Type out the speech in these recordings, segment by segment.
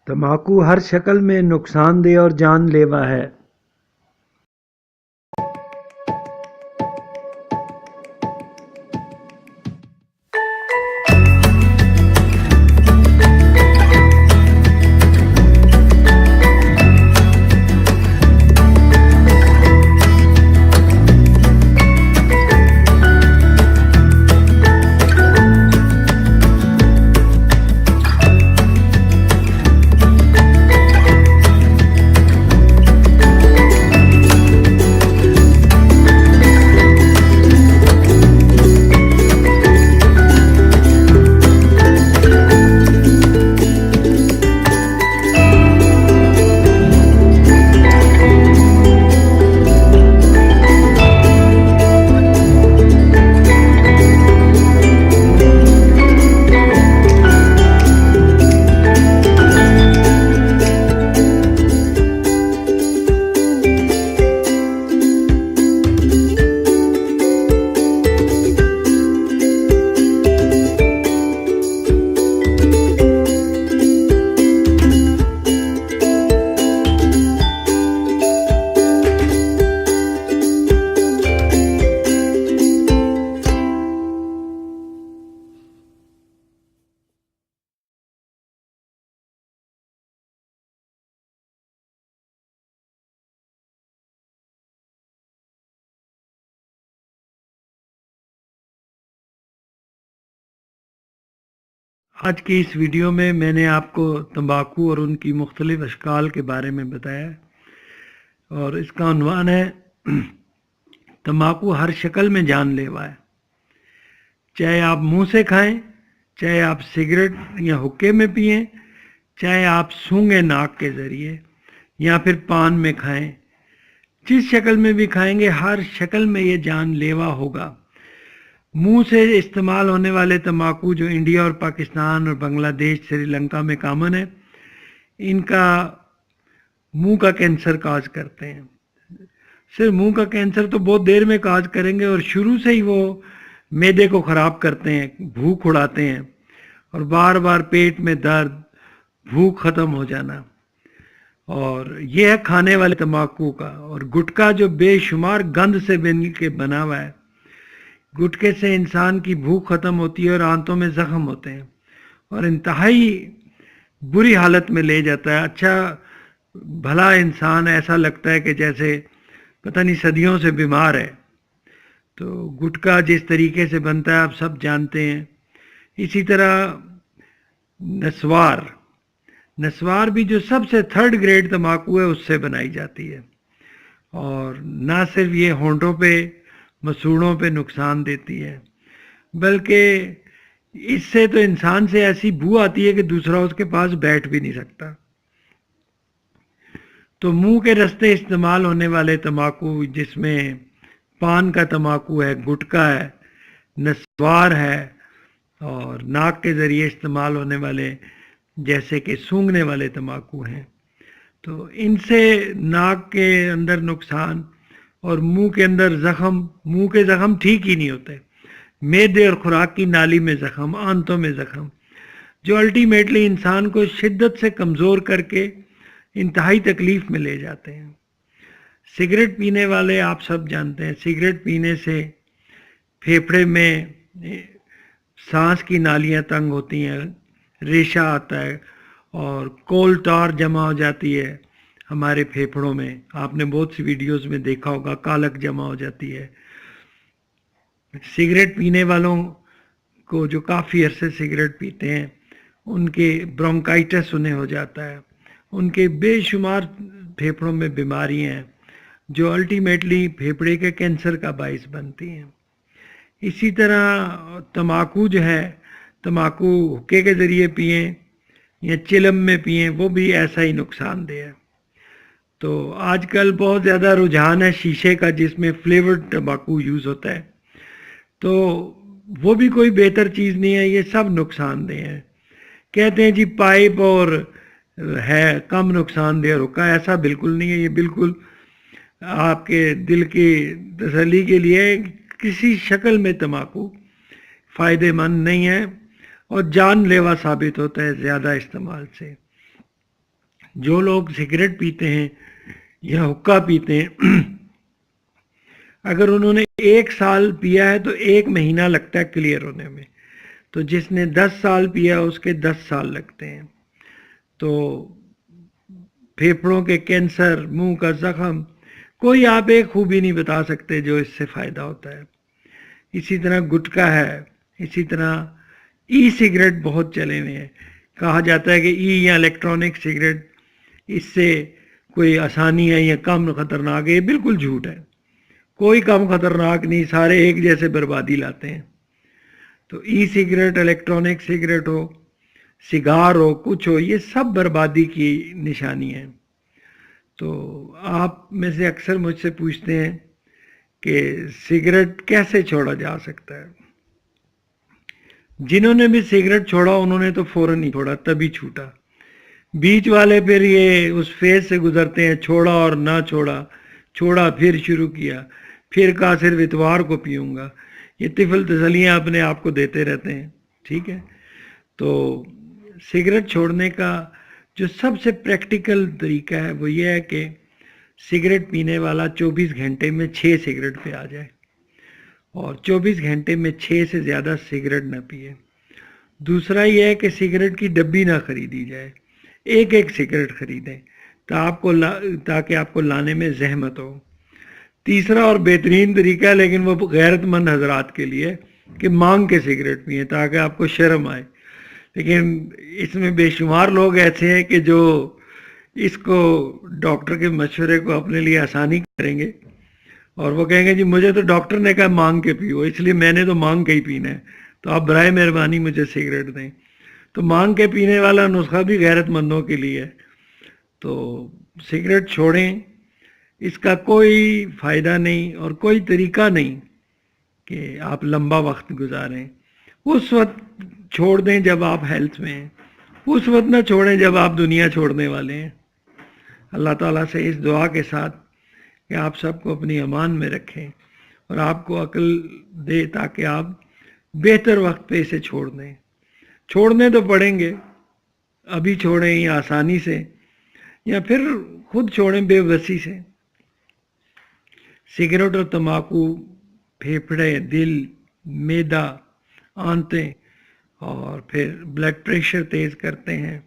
तम्बाकू हर शक्ल में नुकसानदेह और जानलेवा है। आज की इस वीडियो में मैंने आपको तंबाकू और उनकी मुख्तलिफ अशकाल के बारे में बताया और इसका उन्वान है तंबाकू हर शक्ल में जानलेवा है। चाहे आप मुंह से खाएं, चाहे आप सिगरेट या हुक्के में पिएं, चाहे आप सूंघें नाक के ज़रिए या फिर पान में खाएं, जिस शक्ल में भी खाएंगे हर शक्ल में ये जानलेवा होगा। मुंह से इस्तेमाल होने वाले तंबाकू जो इंडिया और पाकिस्तान और बांग्लादेश, श्रीलंका में कॉमन है, इनका मुंह का कैंसर काज करते हैं। सिर्फ मुंह का कैंसर तो बहुत देर में काज करेंगे और शुरू से ही वो मैदे को ख़राब करते हैं, भूख उड़ाते हैं और बार बार पेट में दर्द, भूख ख़त्म हो जाना। और यह है खाने वाले तंबाकू का। और गुटखा जो बेशुमार गंद से बन के बना हुआ है, गुटखे से इंसान की भूख ख़त्म होती है और आंतों में ज़ख्म होते हैं और इंतहाई बुरी हालत में ले जाता है। अच्छा भला इंसान ऐसा लगता है कि जैसे पता नहीं सदियों से बीमार है। तो गुटखा जिस तरीके से बनता है आप सब जानते हैं। इसी तरह नस्वार भी जो सबसे थर्ड ग्रेड तंबाकू है उससे बनाई जाती है। और ना सिर्फ ये होंठों पे, मसूड़ों पे नुकसान देती है, बल्कि इससे तो इंसान से ऐसी बू आती है कि दूसरा उसके पास बैठ भी नहीं सकता। तो मुंह के रास्ते इस्तेमाल होने वाले तंबाकू, जिसमें पान का तंबाकू है, गुटखा है, नस्वार है, और नाक के ज़रिए इस्तेमाल होने वाले जैसे कि सूंघने वाले तंबाकू हैं, तो इनसे नाक के अंदर नुकसान और मुंह के अंदर ज़ख्म, मुंह के ज़ख्म ठीक ही नहीं होते, मैदे और खुराक की नाली में ज़ख्म, आंतों में ज़ख्म, जो अल्टीमेटली इंसान को शिद्दत से कमज़ोर करके इंतहाई तकलीफ़ में ले जाते हैं। सिगरेट पीने वाले आप सब जानते हैं, सिगरेट पीने से फेफड़े में सांस की नालियां तंग होती हैं, रेशा आता है और कोल टार जमा हो जाती है हमारे फेफड़ों में। आपने बहुत सी वीडियोस में देखा होगा, कालक जमा हो जाती है। सिगरेट पीने वालों को जो काफ़ी अरसे सिगरेट पीते हैं उनके ब्रोंकाइटिस उन्हें हो जाता है, उनके बेशुमार फेफड़ों में बीमारियां हैं जो अल्टीमेटली फेफड़े के कैंसर का बाइस बनती हैं। इसी तरह तम्बाकू जो है, तम्बाकू हुक्के के ज़रिए पिएं या चिलम में पिएं, वो भी ऐसा ही नुकसानदेह है। तो आजकल बहुत ज़्यादा रुझान है शीशे का जिसमें फ्लेवर्ड तम्बाकू यूज़ होता है, तो वो भी कोई बेहतर चीज़ नहीं है, ये सब नुकसानदेह है। कहते हैं जी पाइप और है कम नुकसानदेह हुक्का, ऐसा बिल्कुल नहीं है। ये बिल्कुल आपके दिल की तसल्ली के लिए किसी शक्ल में तम्बाकू फ़ायदेमंद नहीं है और जानलेवा साबित होता है ज़्यादा इस्तेमाल से। جو لوگ سگریٹ پیتے ہیں یا حقہ پیتے ہیں اگر انہوں نے 1 سال پیا ہے تو 1 مہینہ لگتا ہے کلیئر ہونے میں، تو جس نے 10 سال پیا اس کے 10 سال لگتے ہیں۔ تو پھیپھڑوں کے کینسر، منہ کا زخم، کوئی آپ ایک خوبی نہیں بتا سکتے جو اس سے فائدہ ہوتا ہے۔ اسی طرح گٹکا ہے، اسی طرح ای سگریٹ بہت چلے ہوئے ہیں۔ کہا جاتا ہے کہ ای یا الیکٹرانک سگریٹ اس سے کوئی آسانی ہے یا کم خطرناک ہے، یہ بالکل جھوٹ ہے، کوئی کم خطرناک نہیں، سارے ایک جیسے بربادی لاتے ہیں۔ تو ای سگریٹ، الیکٹرانک سگریٹ ہو، سگار ہو، کچھ ہو، یہ سب بربادی کی نشانی ہے۔ تو آپ میں سے اکثر مجھ سے پوچھتے ہیں کہ سگریٹ کیسے چھوڑا جا سکتا ہے۔ جنہوں نے بھی سگریٹ چھوڑا انہوں نے تو فوراً ہی چھوڑا، تبھی چھوٹا۔ بیچ والے پھر یہ اس فیز سے گزرتے ہیں، چھوڑا اور نہ چھوڑا، چھوڑا پھر شروع کیا، پھر کہا صرف اتوار کو پیوں گا۔ یہ طفل تسلیاں اپنے آپ کو دیتے رہتے ہیں، ٹھیک ہے۔ تو سگریٹ چھوڑنے کا جو سب سے پریکٹیکل طریقہ ہے وہ یہ ہے کہ سگریٹ پینے والا 24 گھنٹے میں 6 سگریٹ پہ آ جائے، اور 24 گھنٹے میں 6 سے زیادہ سگریٹ نہ پیے۔ دوسرا یہ ہے کہ سگریٹ کی ڈبی نہ خریدی جائے، ایک ایک سگریٹ خریدیں تاکہ آپ کو لانے میں زحمت ہو۔ تیسرا اور بہترین طریقہ ہے، لیکن وہ غیرت مند حضرات کے لیے، کہ مانگ کے سگریٹ پئیں تاکہ آپ کو شرم آئے۔ لیکن اس میں بے شمار لوگ ایسے ہیں کہ جو اس کو ڈاکٹر کے مشورے کو اپنے لیے آسانی کریں گے، اور وہ کہیں گے جی مجھے تو ڈاکٹر نے کہا مانگ کے پیو، اس لیے میں نے تو مانگ کے ہی پینا ہے، تو آپ برائے مہربانی مجھے سگریٹ دیں۔ تو مانگ کے پینے والا نسخہ بھی غیرت مندوں کے لیے ہے۔ تو سگریٹ چھوڑیں، اس کا کوئی فائدہ نہیں اور کوئی طریقہ نہیں کہ آپ لمبا وقت گزاریں۔ اس وقت چھوڑ دیں جب آپ ہیلتھ میں ہیں، اس وقت نہ چھوڑیں جب آپ دنیا چھوڑنے والے ہیں۔ اللہ تعالیٰ سے اس دعا کے ساتھ کہ آپ سب کو اپنی امان میں رکھیں اور آپ کو عقل دے تاکہ آپ بہتر وقت پہ اسے چھوڑ دیں۔ چھوڑنے تو پڑیں گے، ابھی چھوڑیں یا آسانی سے، یا پھر خود چھوڑیں بے بسی سے۔ سگریٹ اور تمباکو پھیپھڑے، دل، معدہ، آنتیں اور پھر بلڈ پریشر تیز کرتے ہیں،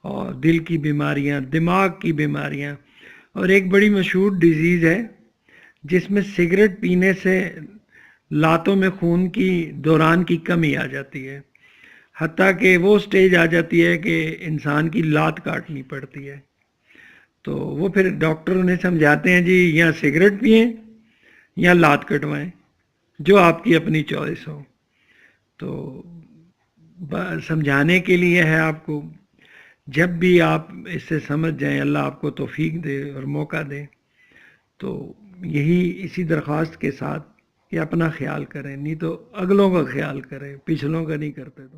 اور دل کی بیماریاں، دماغ کی بیماریاں، اور ایک بڑی مشہور ڈیزیز ہے جس میں سگریٹ پینے سے لاتوں میں خون کی دوران کی کمی آ جاتی ہے، حتیٰ کہ وہ سٹیج آ جاتی ہے کہ انسان کی لات کاٹنی پڑتی ہے۔ تو وہ پھر ڈاکٹر انہیں سمجھاتے ہیں جی یا سگریٹ پئیں یا لات کٹوائیں، جو آپ کی اپنی چوائس ہو۔ تو سمجھانے کے لیے ہے آپ کو، جب بھی آپ اس سے سمجھ جائیں، اللہ آپ کو توفیق دے اور موقع دے۔ تو یہی اسی درخواست کے ساتھ کہ اپنا خیال کریں، نہیں تو اگلوں کا خیال کریں، پچھلوں کا نہیں کرتے تو